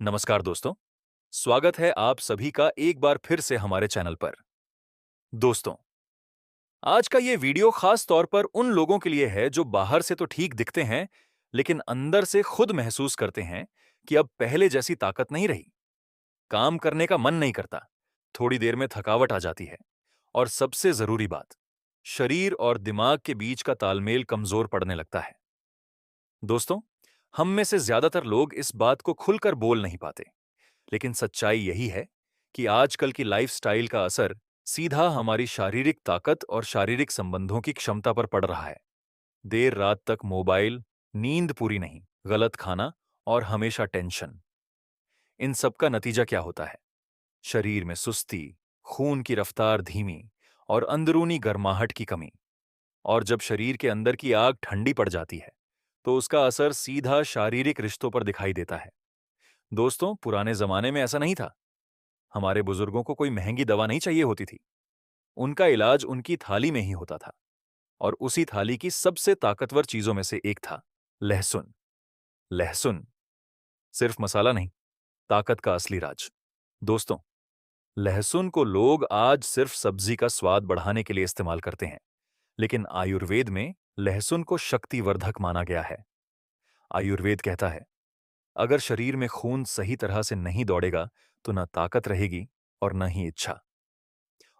नमस्कार दोस्तों। स्वागत है आप सभी का एक बार फिर से हमारे चैनल पर। दोस्तों, आज का ये वीडियो खास तौर पर उन लोगों के लिए है जो बाहर से तो ठीक दिखते हैं, लेकिन अंदर से खुद महसूस करते हैं कि अब पहले जैसी ताकत नहीं रही। काम करने का मन नहीं करता, थोड़ी देर में थकावट आ जाती है, और सबसे जरूरी बात, शरीर और दिमाग के बीच का तालमेल कमजोर पड़ने लगता है। दोस्तों, हम में से ज्यादातर लोग इस बात को खुलकर बोल नहीं पाते, लेकिन सच्चाई यही है कि आजकल की लाइफस्टाइल का असर सीधा हमारी शारीरिक ताकत और शारीरिक संबंधों की क्षमता पर पड़ रहा है। देर रात तक मोबाइल, नींद पूरी नहीं, गलत खाना और हमेशा टेंशन। इन सब का नतीजा क्या होता है? शरीर में सुस्ती, खून की रफ्तार धीमी और अंदरूनी गर्माहट की कमी। और जब शरीर के अंदर की आग ठंडी पड़ जाती है, तो उसका असर सीधा शारीरिक रिश्तों पर दिखाई देता है। दोस्तों, पुराने जमाने में ऐसा नहीं था। हमारे बुजुर्गों को कोई महंगी दवा नहीं चाहिए होती थी। उनका इलाज उनकी थाली में ही होता था, और उसी थाली की सबसे ताकतवर चीजों में से एक था लहसुन। लहसुन सिर्फ मसाला नहीं, ताकत का असली राज। दोस्तों, लहसुन को लोग आज सिर्फ सब्जी का स्वाद बढ़ाने के लिए इस्तेमाल करते हैं, लेकिन आयुर्वेद में लहसुन को शक्तिवर्धक माना गया है। आयुर्वेद कहता है, अगर शरीर में खून सही तरह से नहीं दौड़ेगा, तो न ताकत रहेगी और न ही इच्छा।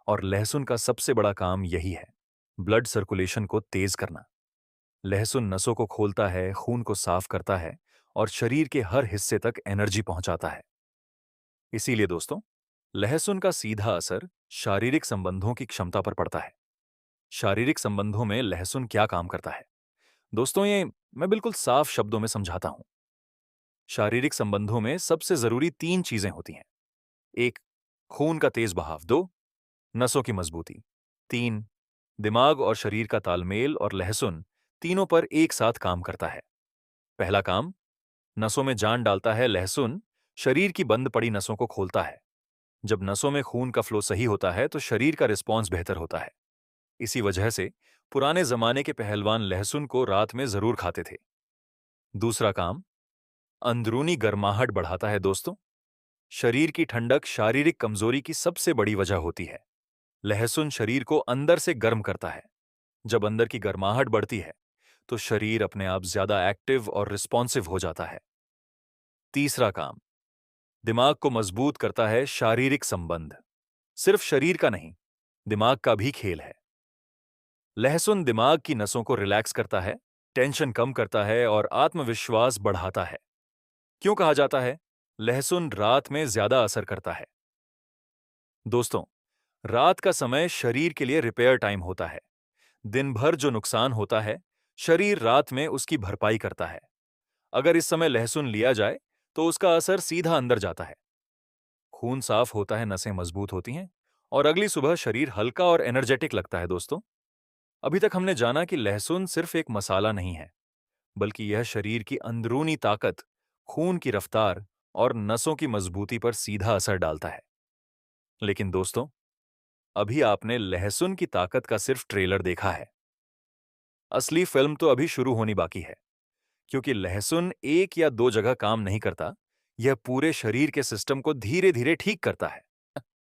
और लहसुन का सबसे बड़ा काम यही है, ब्लड सर्कुलेशन को तेज करना। लहसुन नसों को खोलता है, खून को साफ करता है और शरीर के हर हिस्से तक एनर्जी पहुंचाता है। इसीलिए दोस्तों, लहसुन का सीधा असर शारीरिक संबंधों की क्षमता पर पड़ता है। शारीरिक संबंधों में लहसुन क्या काम करता है? दोस्तों, ये मैं बिल्कुल साफ शब्दों में समझाता हूं। शारीरिक संबंधों में सबसे जरूरी तीन चीजें होती हैं। एक, खून का तेज बहाव। दो, नसों की मजबूती। तीन, दिमाग और शरीर का तालमेल। और लहसुन तीनों पर एक साथ काम करता है। पहला काम, नसों में जान डालता है। लहसुन शरीर की बंद पड़ी नसों को खोलता है। जब नसों में खून का फ्लो सही होता है, तो शरीर का रिस्पॉन्स बेहतर होता है। इसी वजह से पुराने जमाने के पहलवान लहसुन को रात में जरूर खाते थे। दूसरा काम, अंदरूनी गर्माहट बढ़ाता है। दोस्तों, शरीर की ठंडक शारीरिक कमजोरी की सबसे बड़ी वजह होती है। लहसुन शरीर को अंदर से गर्म करता है। जब अंदर की गर्माहट बढ़ती है, तो शरीर अपने आप ज्यादा एक्टिव और रिस्पॉन्सिव हो जाता है। तीसरा काम, दिमाग को मजबूत करता है। शारीरिक संबंध सिर्फ शरीर का नहीं, दिमाग का भी खेल है। लहसुन दिमाग की नसों को रिलैक्स करता है, टेंशन कम करता है और आत्मविश्वास बढ़ाता है। क्यों कहा जाता है लहसुन रात में ज्यादा असर करता है? दोस्तों, रात का समय शरीर के लिए रिपेयर टाइम होता है। दिन भर जो नुकसान होता है, शरीर रात में उसकी भरपाई करता है। अगर इस समय लहसुन लिया जाए, तो उसका असर सीधा अंदर जाता है। खून साफ होता है, नसें मजबूत होती हैं और अगली सुबह शरीर हल्का और एनर्जेटिक लगता है। दोस्तों, अभी तक हमने जाना कि लहसुन सिर्फ एक मसाला नहीं है, बल्कि यह शरीर की अंदरूनी ताकत, खून की रफ्तार और नसों की मजबूती पर सीधा असर डालता है। लेकिन दोस्तों, अभी आपने लहसुन की ताकत का सिर्फ ट्रेलर देखा है। असली फिल्म तो अभी शुरू होनी बाकी है, क्योंकि लहसुन एक या दो जगह काम नहीं करता, यह पूरे शरीर के सिस्टम को धीरे धीरे ठीक करता है।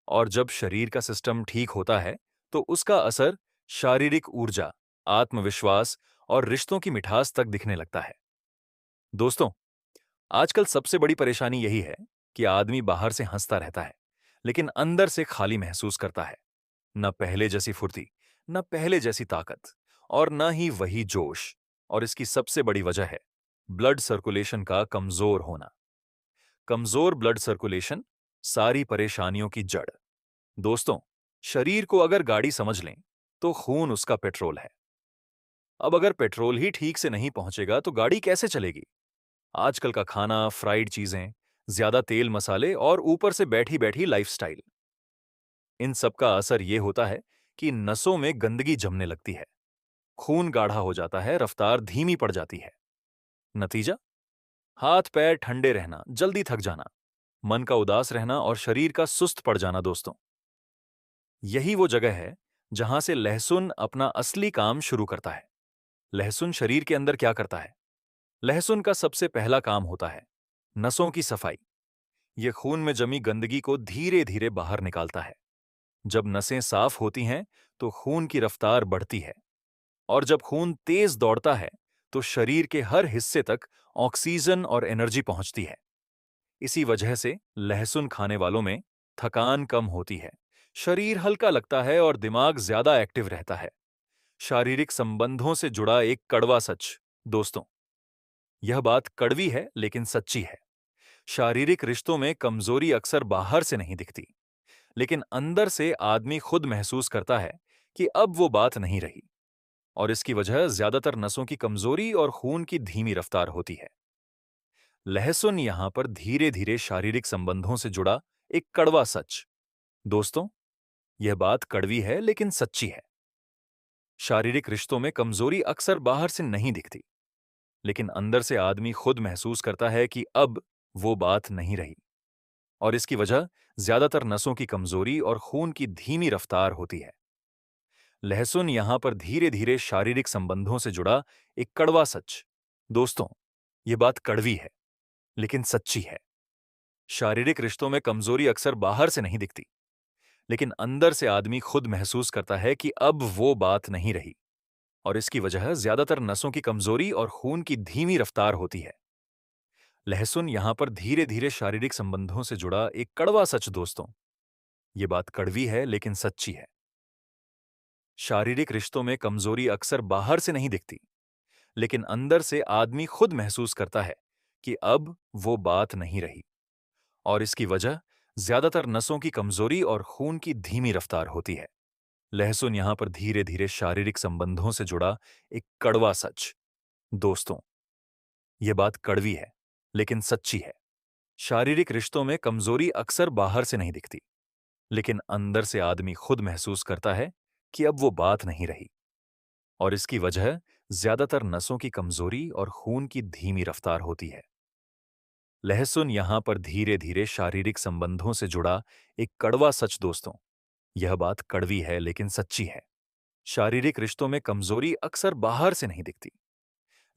और जब शरीर का सिस्टम ठीक होता है, तो उसका असर शारीरिक ऊर्जा, आत्मविश्वास और रिश्तों की मिठास तक दिखने लगता है। दोस्तों, आजकल सबसे बड़ी परेशानी यही है कि आदमी बाहर से हंसता रहता है, लेकिन अंदर से खाली महसूस करता है। न पहले जैसी फुर्ती, न पहले जैसी ताकत, और न ही वही जोश। और इसकी सबसे बड़ी वजह है ब्लड सर्कुलेशन का कमजोर होना। कमजोर ब्लड सर्कुलेशन सारी परेशानियों की जड़। दोस्तों, शरीर को अगर गाड़ी समझ लें, तो खून उसका पेट्रोल है। अब अगर पेट्रोल ही ठीक से नहीं पहुंचेगा, तो गाड़ी कैसे चलेगी? आजकल का खाना, फ्राइड चीजें, ज्यादा तेल मसाले और ऊपर से बैठी बैठी लाइफस्टाइल, इन सब का असर यह होता है कि नसों में गंदगी जमने लगती है। खून गाढ़ा हो जाता है, रफ्तार धीमी पड़ जाती है। नतीजा, हाथ पैर ठंडे रहना, जल्दी थक जाना, मन का उदास रहना और शरीर का सुस्त पड़ जाना। दोस्तों, यही वो जगह है जहां से लहसुन अपना असली काम शुरू करता है। लहसुन शरीर के अंदर क्या करता है? लहसुन का सबसे पहला काम होता है नसों की सफाई। ये खून में जमी गंदगी को धीरे धीरे बाहर निकालता है। जब नसें साफ होती हैं तो खून की रफ्तार बढ़ती है, और जब खून तेज दौड़ता है तो शरीर के हर हिस्से तक ऑक्सीजन और एनर्जी पहुंचती है। इसी वजह से लहसुन खाने वालों में थकान कम होती है, शरीर हल्का लगता है और दिमाग ज्यादा एक्टिव रहता है। शारीरिक संबंधों से जुड़ा एक कड़वा सच। दोस्तों, यह बात कड़वी है लेकिन सच्ची है। शारीरिक रिश्तों में कमजोरी अक्सर बाहर से नहीं दिखती, लेकिन अंदर से आदमी खुद महसूस करता है कि अब वो बात नहीं रही। और इसकी वजह ज्यादातर नसों की कमजोरी और खून की धीमी रफ्तार होती है। लहसुन यहां पर धीरे धीरे शारीरिक संबंधों से जुड़ा एक कड़वा सच। दोस्तों, यह बात कड़वी है लेकिन सच्ची है। शारीरिक रिश्तों में कमजोरी अक्सर बाहर से नहीं दिखती, लेकिन अंदर से आदमी खुद महसूस करता है कि अब वो बात नहीं रही। और इसकी वजह ज्यादातर नसों की कमजोरी और खून की धीमी रफ्तार होती है। लहसुन यहां पर धीरे धीरे शारीरिक संबंधों से जुड़ा एक कड़वा सच। दोस्तों, ये बात कड़वी है लेकिन सच्ची है। शारीरिक रिश्तों में कमजोरी अक्सर बाहर से नहीं दिखती, लेकिन अंदर से आदमी खुद महसूस करता है कि अब वो बात नहीं रही। और इसकी वजह ज्यादातर नसों की कमजोरी और खून की धीमी रफ्तार होती है। लहसुन यहां पर धीरे धीरे शारीरिक संबंधों से जुड़ा एक कड़वा सच। दोस्तों, ये बात कड़वी है लेकिन सच्ची है। शारीरिक रिश्तों में कमजोरी अक्सर बाहर से नहीं दिखती, लेकिन अंदर से आदमी खुद महसूस करता है कि अब वो बात नहीं रही। और इसकी वजह ज्यादातर नसों की कमजोरी और खून की धीमी रफ्तार होती है। लहसुन यहां पर धीरे धीरे शारीरिक संबंधों से जुड़ा एक कड़वा सच। दोस्तों, यह बात कड़वी है लेकिन सच्ची है। शारीरिक रिश्तों में कमजोरी अक्सर बाहर से नहीं दिखती, लेकिन अंदर से आदमी खुद महसूस करता है कि अब वो बात नहीं रही। और इसकी वजह ज्यादातर नसों की कमजोरी और खून की धीमी रफ्तार होती है। लहसुन यहां पर धीरे धीरे शारीरिक संबंधों से जुड़ा एक कड़वा सच। दोस्तों, यह बात कड़वी है लेकिन सच्ची है। शारीरिक रिश्तों में कमजोरी अक्सर बाहर से नहीं दिखती,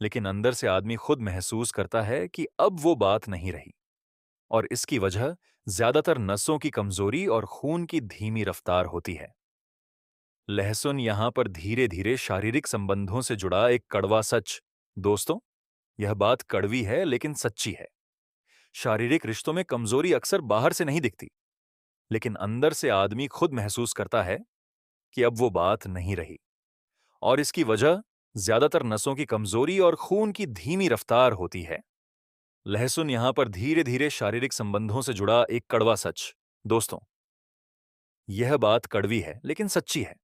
लेकिन अंदर से आदमी खुद महसूस करता है कि अब वो बात नहीं रही। और इसकी वजह ज्यादातर नसों की कमजोरी और खून की धीमी रफ्तार होती है। लहसुन यहां पर धीरे धीरे शारीरिक संबंधों से जुड़ा एक कड़वा सच। दोस्तों, यह बात कड़वी है लेकिन सच्ची है। शारीरिक रिश्तों में कमजोरी अक्सर बाहर से नहीं दिखती, लेकिन अंदर से आदमी खुद महसूस करता है कि अब वो बात नहीं रही। और इसकी वजह ज्यादातर नसों की कमजोरी और खून की धीमी रफ्तार होती है। लहसुन यहां पर धीरे धीरे शारीरिक संबंधों से जुड़ा एक कड़वा सच। दोस्तों, यह बात कड़वी है लेकिन सच्ची है।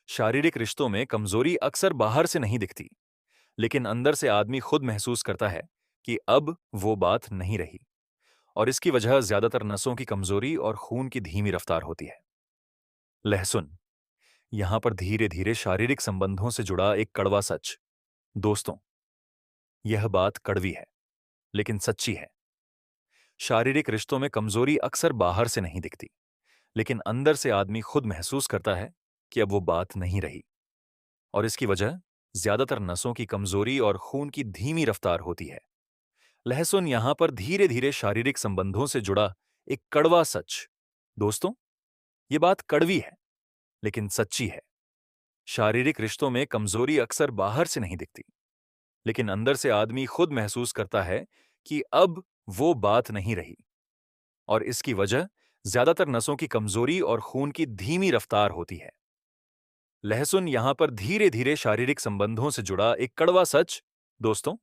शारीरिक रिश्तों में कमजोरी अक्सर बाहर से नहीं दिखती, लेकिन अंदर से आदमी खुद महसूस करता है कि अब वो बात नहीं रही। और इसकी वजह ज्यादातर नसों की कमजोरी और खून की धीमी रफ्तार होती है। लहसुन यहां पर धीरे धीरे शारीरिक संबंधों से जुड़ा एक कड़वा सच। दोस्तों, यह बात कड़वी है लेकिन सच्ची है। शारीरिक रिश्तों में कमजोरी अक्सर बाहर से नहीं दिखती, लेकिन अंदर से आदमी खुद महसूस करता है कि अब वो बात नहीं रही। और इसकी वजह ज्यादातर नसों की कमजोरी और खून की धीमी रफ्तार होती है। लहसुन यहां पर धीरे धीरे शारीरिक संबंधों से जुड़ा एक कड़वा सच। दोस्तों, ये बात कड़वी है लेकिन सच्ची है। शारीरिक रिश्तों में कमजोरी अक्सर बाहर से नहीं दिखती, लेकिन अंदर से आदमी खुद महसूस करता है कि अब वो बात नहीं रही। और इसकी वजह ज्यादातर नसों की कमजोरी और खून की धीमी रफ्तार होती है। लहसुन यहां पर धीरे धीरे शारीरिक संबंधों से जुड़ा एक कड़वा सच। दोस्तों,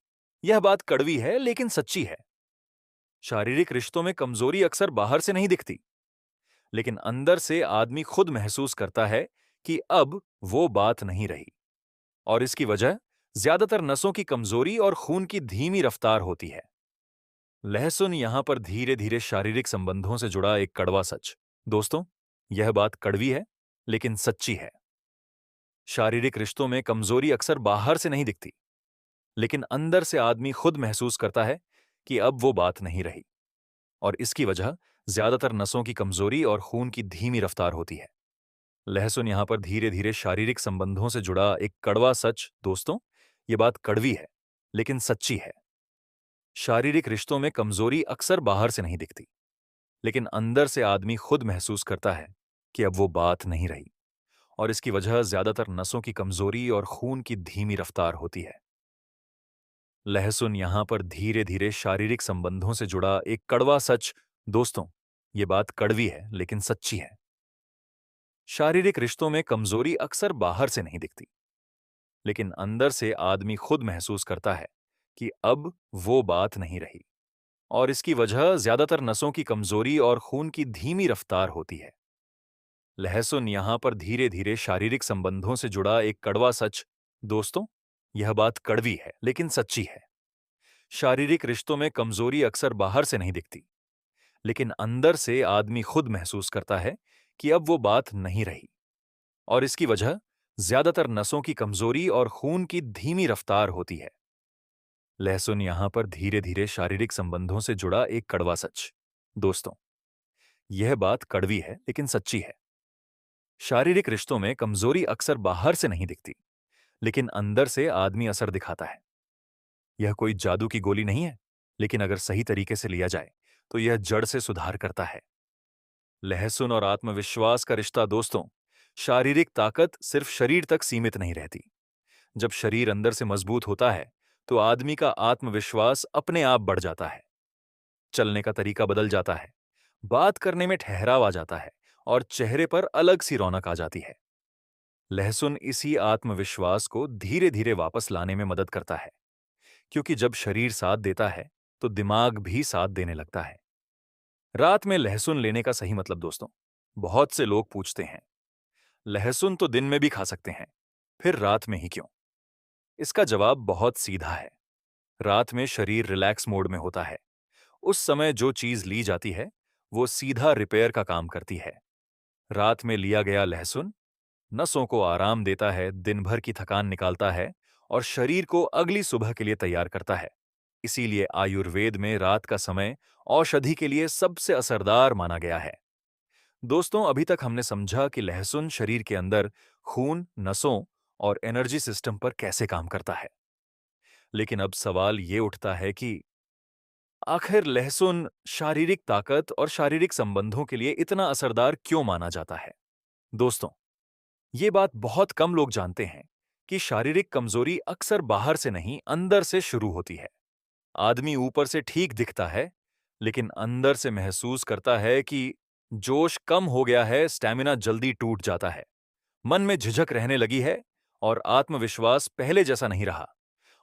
यह बात कड़वी है लेकिन सच्ची है। शारीरिक रिश्तों में कमजोरी अक्सर बाहर से नहीं दिखती, लेकिन अंदर से आदमी खुद महसूस करता है कि अब वो बात नहीं रही। और इसकी वजह ज्यादातर नसों की कमजोरी और खून की धीमी रफ्तार होती है। लहसुन यहां पर धीरे धीरे शारीरिक संबंधों से जुड़ा एक कड़वा सच। दोस्तों, यह बात कड़वी है लेकिन सच्ची है। शारीरिक रिश्तों में कमजोरी अक्सर बाहर से नहीं दिखती, लेकिन अंदर से आदमी खुद महसूस करता है कि अब वो बात नहीं रही। और इसकी वजह ज्यादातर नसों की कमजोरी और खून की धीमी रफ्तार होती है। लहसुन यहां पर धीरे धीरे शारीरिक संबंधों से जुड़ा एक कड़वा सच। दोस्तों, ये बात कड़वी है लेकिन सच्ची है। शारीरिक रिश्तों में कमजोरी अक्सर बाहर से नहीं दिखती, लेकिन अंदर से आदमी खुद महसूस करता है कि अब वो बात नहीं रही, और इसकी वजह ज्यादातर नसों की कमजोरी और खून की धीमी रफ्तार होती है। लहसुन यहां पर धीरे धीरे शारीरिक संबंधों से जुड़ा एक कड़वा सच। दोस्तों, ये बात कड़वी है लेकिन सच्ची है। शारीरिक रिश्तों में कमजोरी अक्सर बाहर से नहीं दिखती, लेकिन अंदर से आदमी खुद महसूस करता है कि अब वो बात नहीं रही, और इसकी वजह ज्यादातर नसों की कमजोरी और खून की धीमी रफ्तार होती है। लहसुन यहां पर धीरे धीरे शारीरिक संबंधों से जुड़ा एक कड़वा सच। दोस्तों, यह बात कड़वी है लेकिन सच्ची है। शारीरिक रिश्तों में कमजोरी अक्सर बाहर से नहीं दिखती, लेकिन अंदर से आदमी खुद महसूस करता है कि अब वो बात नहीं रही, और इसकी वजह ज्यादातर नसों की कमजोरी और खून की धीमी रफ्तार होती है। लहसुन यहां पर धीरे धीरे शारीरिक संबंधों से जुड़ा एक कड़वा सच। दोस्तों, यह बात कड़वी है लेकिन सच्ची है। शारीरिक रिश्तों में कमजोरी अक्सर बाहर से नहीं दिखती, लेकिन अंदर से आदमी असर दिखाता है। यह कोई जादू की गोली नहीं है, लेकिन अगर सही तरीके से लिया जाए तो यह जड़ से सुधार करता है। लहसुन और आत्मविश्वास का रिश्ता। दोस्तों, शारीरिक ताकत सिर्फ शरीर तक सीमित नहीं रहती। जब शरीर अंदर से मजबूत होता है तो आदमी का आत्मविश्वास अपने आप बढ़ जाता है। चलने का तरीका बदल जाता है, बात करने में ठहराव आ जाता है, और चेहरे पर अलग सी रौनक आ जाती है। लहसुन इसी आत्मविश्वास को धीरे धीरे वापस लाने में मदद करता है, क्योंकि जब शरीर साथ देता है तो दिमाग भी साथ देने लगता है। रात में लहसुन लेने का सही मतलब। दोस्तों, बहुत से लोग पूछते हैं, लहसुन तो दिन में भी खा सकते हैं, फिर रात में ही क्यों? इसका जवाब बहुत सीधा है। रात में शरीर रिलैक्स मोड में होता है। उस समय जो चीज ली जाती है वो सीधा रिपेयर का काम करती है। रात में लिया गया लहसुन नसों को आराम देता है, दिन भर की थकान निकालता है, और शरीर को अगली सुबह के लिए तैयार करता है। इसीलिए आयुर्वेद में रात का समय औषधि के लिए सबसे असरदार माना गया है। दोस्तों, अभी तक हमने समझा कि लहसुन शरीर के अंदर खून, नसों और एनर्जी सिस्टम पर कैसे काम करता है। लेकिन अब सवाल ये उठता है कि आखिर लहसुन शारीरिक ताकत और शारीरिक संबंधों के लिए इतना असरदार क्यों माना जाता है? दोस्तों, ये बात बहुत कम लोग जानते हैं कि शारीरिक कमजोरी अक्सर बाहर से नहीं, अंदर से शुरू होती है। आदमी ऊपर से ठीक दिखता है, लेकिन अंदर से महसूस करता है कि जोश कम हो गया है, स्टैमिना जल्दी टूट जाता है, मन में झिझक रहने लगी है, और आत्मविश्वास पहले जैसा नहीं रहा।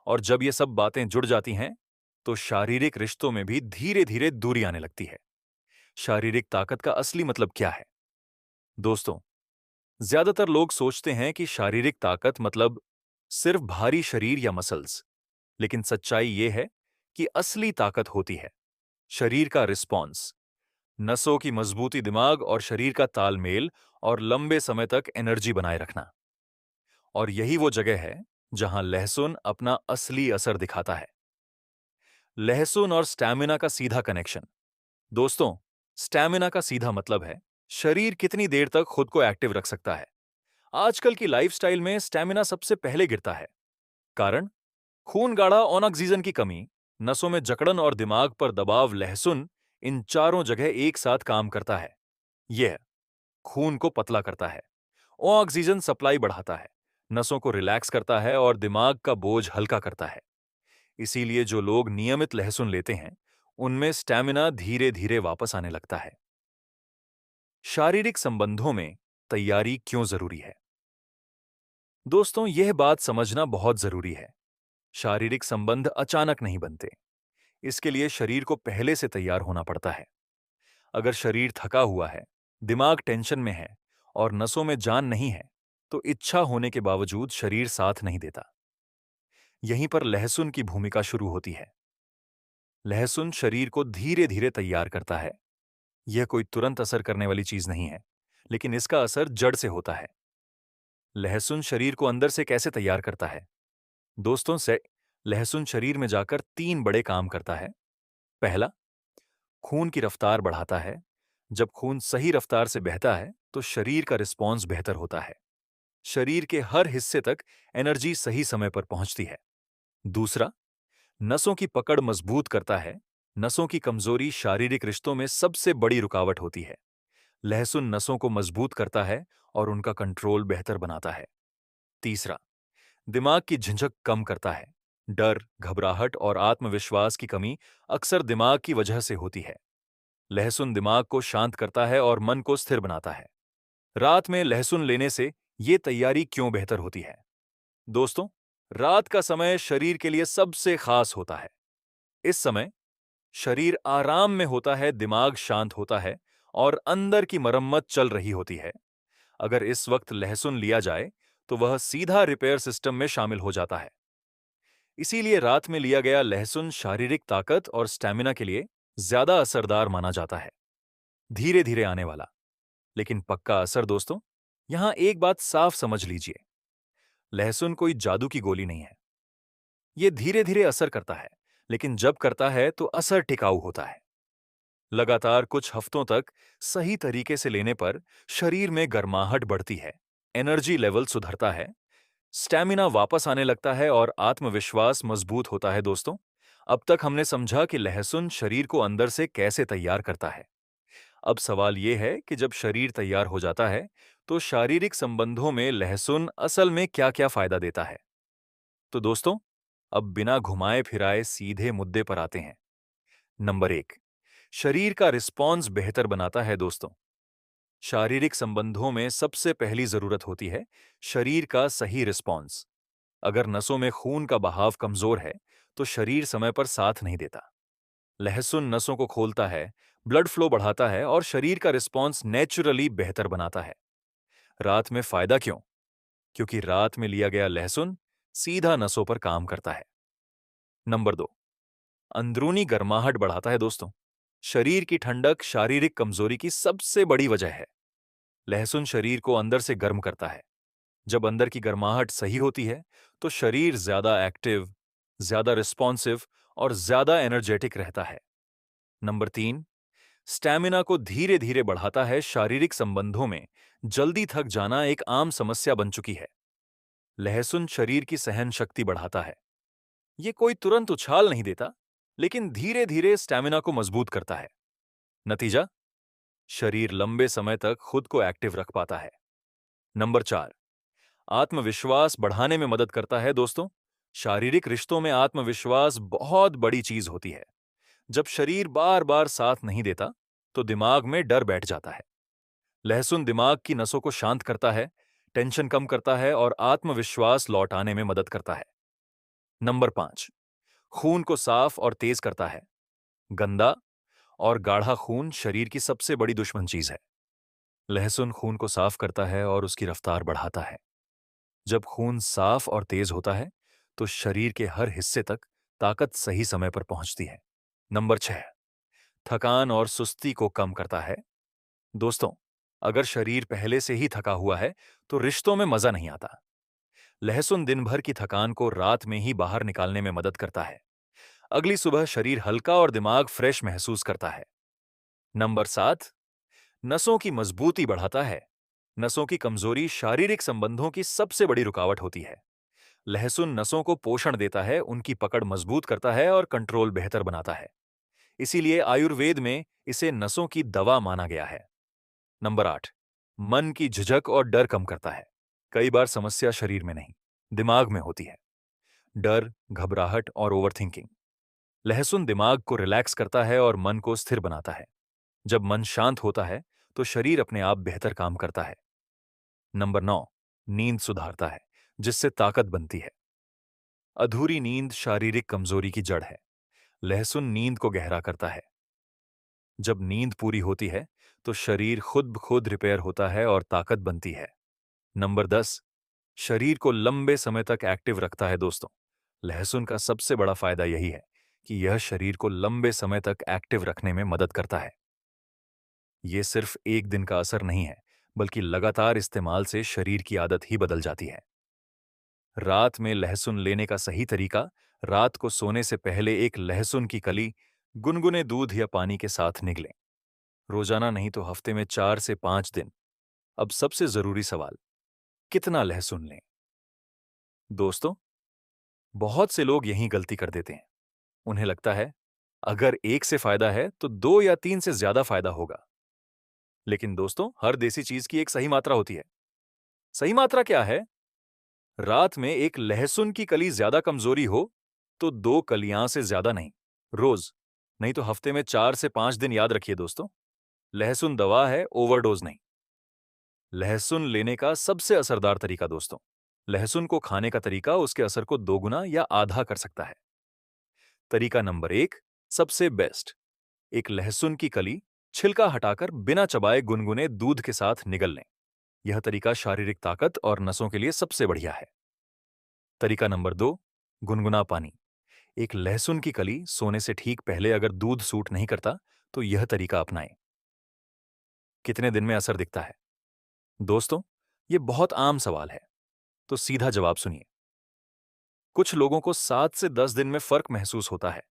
और जब ये सब बातें जुड़ जाती हैं, तो शारीरिक रिश्तों में भी धीरे धीरे दूरी आने लगती है। शारीरिक ताकत का असली मतलब क्या है? दोस्तों, ज्यादातर लोग सोचते हैं कि शारीरिक ताकत मतलब सिर्फ भारी शरीर या मसल्स, लेकिन सच्चाई यह है कि असली ताकत होती है शरीर का रिस्पॉन्स, नसों की मजबूती, दिमाग और शरीर का तालमेल, और लंबे समय तक एनर्जी बनाए रखना। और यही वो जगह है जहां लहसुन अपना असली असर दिखाता है। लहसुन और स्टैमिना का सीधा कनेक्शन। दोस्तों, स्टैमिना का सीधा मतलब है शरीर कितनी देर तक खुद को एक्टिव रख सकता है। आजकल की लाइफस्टाइल में स्टैमिना सबसे पहले गिरता है। कारण, खून गाढ़ा, ऑक्सीजन की कमी, नसों में जकड़न और दिमाग पर दबाव। लहसुन इन चारों जगह एक साथ काम करता है। यह खून को पतला करता है, ऑक्सीजन सप्लाई बढ़ाता है, नसों को रिलैक्स करता है, और दिमाग का बोझ हल्का करता है। इसीलिए जो लोग नियमित लहसुन लेते हैं उनमें स्टैमिना धीरे धीरे वापस आने लगता है। शारीरिक संबंधों में तैयारी क्यों जरूरी है? दोस्तों, यह बात समझना बहुत जरूरी है। शारीरिक संबंध अचानक नहीं बनते। इसके लिए शरीर को पहले से तैयार होना पड़ता है। अगर शरीर थका हुआ है, दिमाग टेंशन में है, और नसों में जान नहीं है, तो इच्छा होने के बावजूद शरीर साथ नहीं देता। यहीं पर लहसुन की भूमिका शुरू होती है। लहसुन शरीर को धीरे धीरे तैयार करता है। यह कोई तुरंत असर करने वाली चीज नहीं है, लेकिन इसका असर जड़ से होता है। लहसुन शरीर को अंदर से कैसे तैयार करता है? दोस्तों, से लहसुन शरीर में जाकर तीन बड़े काम करता है। पहला, खून की रफ्तार बढ़ाता है। जब खून सही रफ्तार से बहता है तो शरीर का रिस्पॉन्स बेहतर होता है। शरीर के हर हिस्से तक एनर्जी सही समय पर पहुंचती है। दूसरा, नसों की पकड़ मजबूत करता है। नसों की कमजोरी शारीरिक रिश्तों में सबसे बड़ी रुकावट होती है। लहसुन नसों को मजबूत करता है और उनका कंट्रोल बेहतर बनाता है। तीसरा, दिमाग की झिझक कम करता है। डर, घबराहट और आत्मविश्वास की कमी अक्सर दिमाग की वजह से होती है। लहसुन दिमाग को शांत करता है और मन को स्थिर बनाता है। रात में लहसुन लेने से ये तैयारी क्यों बेहतर होती है? दोस्तों, रात का समय शरीर के लिए सबसे खास होता है। इस समय शरीर आराम में होता है, दिमाग शांत होता है और अंदर की मरम्मत चल रही होती है। अगर इस वक्त लहसुन लिया जाए तो वह सीधा रिपेयर सिस्टम में शामिल हो जाता है। इसीलिए रात में लिया गया लहसुन शारीरिक ताकत और स्टैमिना के लिए ज्यादा असरदार माना जाता है। धीरे धीरे आने वाला लेकिन पक्का असर। दोस्तों, यहां एक बात साफ समझ लीजिए, लहसुन कोई जादू की गोली नहीं है। ये धीरे धीरे असर करता है, लेकिन जब करता है तो असर टिकाऊ होता है। लगातार कुछ हफ्तों तक सही तरीके से लेने पर शरीर में गर्माहट बढ़ती है, एनर्जी लेवल सुधरता है, स्टैमिना वापस आने लगता है और आत्मविश्वास मजबूत होता है। दोस्तों, अब तक हमने समझा कि लहसुन शरीर को अंदर से कैसे तैयार करता है। अब सवाल यह है कि जब शरीर तैयार हो जाता है तो शारीरिक संबंधों में लहसुन असल में क्या-क्या फायदा देता है। तो दोस्तों, अब बिना घुमाए फिराए सीधे मुद्दे पर आते हैं। नंबर एक, शरीर का रिस्पॉन्स बेहतर बनाता है। दोस्तों, शारीरिक संबंधों में सबसे पहली जरूरत होती है शरीर का सही रिस्पॉन्स। अगर नसों में खून का बहाव कमजोर है तो शरीर समय पर साथ नहीं देता। लहसुन नसों को खोलता है, ब्लड फ्लो बढ़ाता है और शरीर का रिस्पॉन्स नेचुरली बेहतर बनाता है। रात में फायदा क्यों? क्योंकि रात में लिया गया लहसुन सीधा नसों पर काम करता है। नंबर दो, अंदरूनी गर्माहट बढ़ाता है। दोस्तों, शरीर की ठंडक शारीरिक कमजोरी की सबसे बड़ी वजह है। लहसुन शरीर को अंदर से गर्म करता है। जब अंदर की गर्माहट सही होती है तो शरीर ज्यादा एक्टिव, ज्यादा रिस्पॉन्सिव और ज्यादा एनर्जेटिक रहता है। नंबर तीन, स्टैमिना को धीरे धीरे बढ़ाता है। शारीरिक संबंधों में जल्दी थक जाना एक आम समस्या बन चुकी है। लहसुन शरीर की सहन शक्ति बढ़ाता है। ये कोई तुरंत उछाल नहीं देता, लेकिन धीरे धीरे स्टैमिना को मजबूत करता है। नतीजा, शरीर लंबे समय तक खुद को एक्टिव रख पाता है। नंबर चार, आत्मविश्वास बढ़ाने में मदद करता है। दोस्तों, शारीरिक रिश्तों में आत्मविश्वास बहुत बड़ी चीज होती है। जब शरीर बार बार साथ नहीं देता तो दिमाग में डर बैठ जाता है। लहसुन दिमाग की नसों को शांत करता है, टेंशन कम करता है और आत्मविश्वास लौटाने में मदद करता है। नंबर पांच, खून को साफ और तेज करता है। गंदा और गाढ़ा खून शरीर की सबसे बड़ी दुश्मन चीज है। लहसुन खून को साफ करता है और उसकी रफ्तार बढ़ाता है। जब खून साफ और तेज होता है तो शरीर के हर हिस्से तक ताकत सही समय पर पहुंचती है। नंबर छह, थकान और सुस्ती को कम करता है। दोस्तों, अगर शरीर पहले से ही थका हुआ है तो रिश्तों में मजा नहीं आता। लहसुन दिन भर की थकान को रात में ही बाहर निकालने में मदद करता है। अगली सुबह शरीर हल्का और दिमाग फ्रेश महसूस करता है। नंबर सात, नसों की मजबूती बढ़ाता है। नसों की कमजोरी शारीरिक संबंधों की सबसे बड़ी रुकावट होती है। लहसुन नसों को पोषण देता है, उनकी पकड़ मजबूत करता है और कंट्रोल बेहतर बनाता है। इसीलिए आयुर्वेद में इसे नसों की दवा माना गया है। नंबर आठ, मन की झिझक और डर कम करता है। कई बार समस्या शरीर में नहीं, दिमाग में होती है। डर, घबराहट और ओवरथिंकिंग। लहसुन दिमाग को रिलैक्स करता है और मन को स्थिर बनाता है। जब मन शांत होता है तो शरीर अपने आप बेहतर काम करता है। नंबर नौ, नींद सुधारता है, जिससे ताकत बनती है। अधूरी नींद शारीरिक कमजोरी की जड़ है। लहसुन नींद को गहरा करता है। जब नींद पूरी होती है तो शरीर खुद ब खुद रिपेयर होता है और ताकत बनती है। नंबर 10, शरीर को लंबे समय तक एक्टिव रखता है। दोस्तों, लहसुन का सबसे बड़ा फायदा यही है कि यह शरीर को लंबे समय तक एक्टिव रखने में मदद करता है। यह सिर्फ एक दिन का असर नहीं है, बल्कि लगातार इस्तेमाल से शरीर की आदत ही बदल जाती है। रात में लहसुन लेने का सही तरीका, रात को सोने से पहले एक लहसुन की कली गुनगुने दूध या पानी के साथ निगलें। रोजाना नहीं तो हफ्ते में 4 से 5 दिन। अब सबसे जरूरी सवाल, कितना लहसुन लें? दोस्तों, बहुत से लोग यही गलती कर देते हैं। उन्हें लगता है अगर एक से फायदा है तो 2 या 3 से ज्यादा फायदा होगा। लेकिन दोस्तों, हर देसी चीज की एक सही मात्रा होती है। सही मात्रा क्या है? रात में एक लहसुन की कली ज्यादा कमजोरी हो तो 2 कलियां से ज्यादा नहीं, रोज, नहीं तो हफ्ते में 4 से 5 दिन। याद रखिए दोस्तों, लहसुन दवा है, ओवरडोज नहीं। लहसुन लेने का सबसे असरदार तरीका दोस्तों, लहसुन को खाने का तरीका उसके असर को दोगुना या आधा कर सकता है। तरीका नंबर 1, सबसे बेस्ट, एक लहसुन की कली छिलका हटाकर बिना चबाए गुनगुने दूध के साथ निगल लें। यह तरीका शारीरिक ताकत और नसों के लिए सबसे बढ़िया है। तरीका नंबर 2, गुनगुना पानी। एक लहसुन की कली सोने से ठीक पहले अगर दूध सूट नहीं करता तो यह तरीका अपनाएं। कितने दिन में असर दिखता है? दोस्तों, यह बहुत आम सवाल है, तो सीधा जवाब सुनिए। कुछ लोगों को 7 से 10 दिन में फर्क महसूस होता है।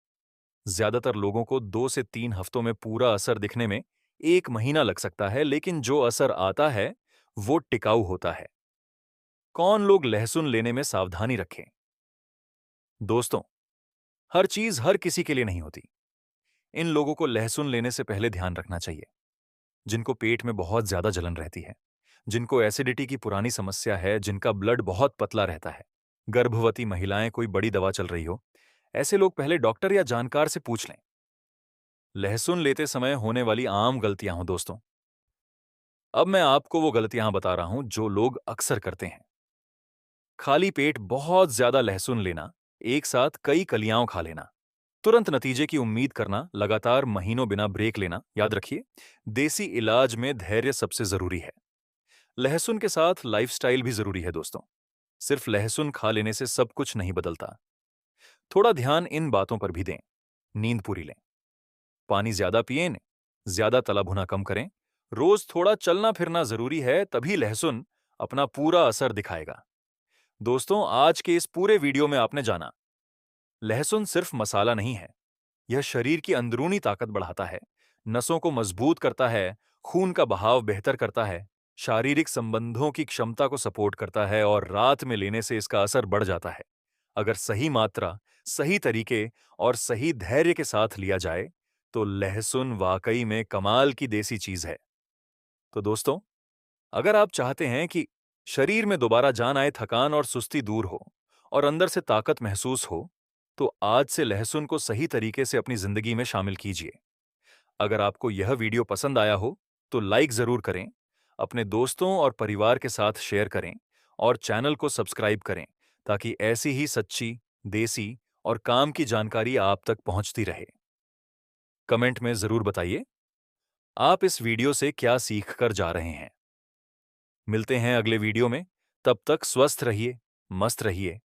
ज्यादातर लोगों को 2 से 3 हफ्तों में पूरा असर दिखने में 1 महीना लग सकता है, लेकिन जो असर आता है वो टिकाऊ होता है। कौन लोग लहसुन लेने में सावधानी रखें? दोस्तों, हर चीज हर किसी के लिए नहीं होती। इन लोगों को लहसुन लेने से पहले ध्यान रखना चाहिए जिनको पेट में बहुत ज्यादा जलन रहती है, जिनको एसिडिटी की पुरानी समस्या है, जिनका ब्लड बहुत पतला रहता है, गर्भवती महिलाएं, कोई बड़ी दवा चल रही हो, ऐसे लोग पहले डॉक्टर या जानकार से पूछ लें। लहसुन लेते समय होने वाली आम गलतियां हो दोस्तों, अब मैं आपको वो गलतियां बता रहा हूं जो लोग अक्सर करते हैं। खाली पेट बहुत ज्यादा लहसुन लेना, एक साथ कई कलियां खा लेना, तुरंत नतीजे की उम्मीद करना, लगातार महीनों बिना ब्रेक लेना। याद रखिए, देसी इलाज में धैर्य सबसे जरूरी है। लहसुन के साथ लाइफस्टाइल भी जरूरी है दोस्तों। सिर्फ लहसुन खा लेने से सब कुछ नहीं बदलता। थोड़ा ध्यान इन बातों पर भी दें। नींद पूरी लें, पानी ज्यादा पिएं, ज्यादा तला भुना कम करें, रोज थोड़ा चलना फिरना जरूरी है, तभी लहसुन अपना पूरा असर दिखाएगा। दोस्तों, आज के इस पूरे वीडियो में आपने जाना, लहसुन सिर्फ मसाला नहीं है। यह शरीर की अंदरूनी ताकत बढ़ाता है, नसों को मजबूत करता है, खून का बहाव बेहतर करता है, शारीरिक संबंधों की क्षमता को सपोर्ट करता है और रात में लेने से इसका असर बढ़ जाता है। अगर सही मात्रा, सही तरीके और सही धैर्य के साथ लिया जाए तो लहसुन वाकई में कमाल की देसी चीज है। तो दोस्तों, अगर आप चाहते हैं कि शरीर में दोबारा जान आए, थकान और सुस्ती दूर हो और अंदर से ताकत महसूस हो, तो आज से लहसुन को सही तरीके से अपनी जिंदगी में शामिल कीजिए। अगर आपको यह वीडियो पसंद आया हो तो लाइक जरूर करें, अपने दोस्तों और परिवार के साथ शेयर करें और चैनल को सब्सक्राइब करें ताकि ऐसी ही सच्ची, देसी और काम की जानकारी आप तक पहुंचती रहे। कमेंट में जरूर बताइए आप इस वीडियो से क्या सीख कर जा रहे हैं। मिलते हैं अगले वीडियो में, तब तक स्वस्थ रहिए, मस्त रहिए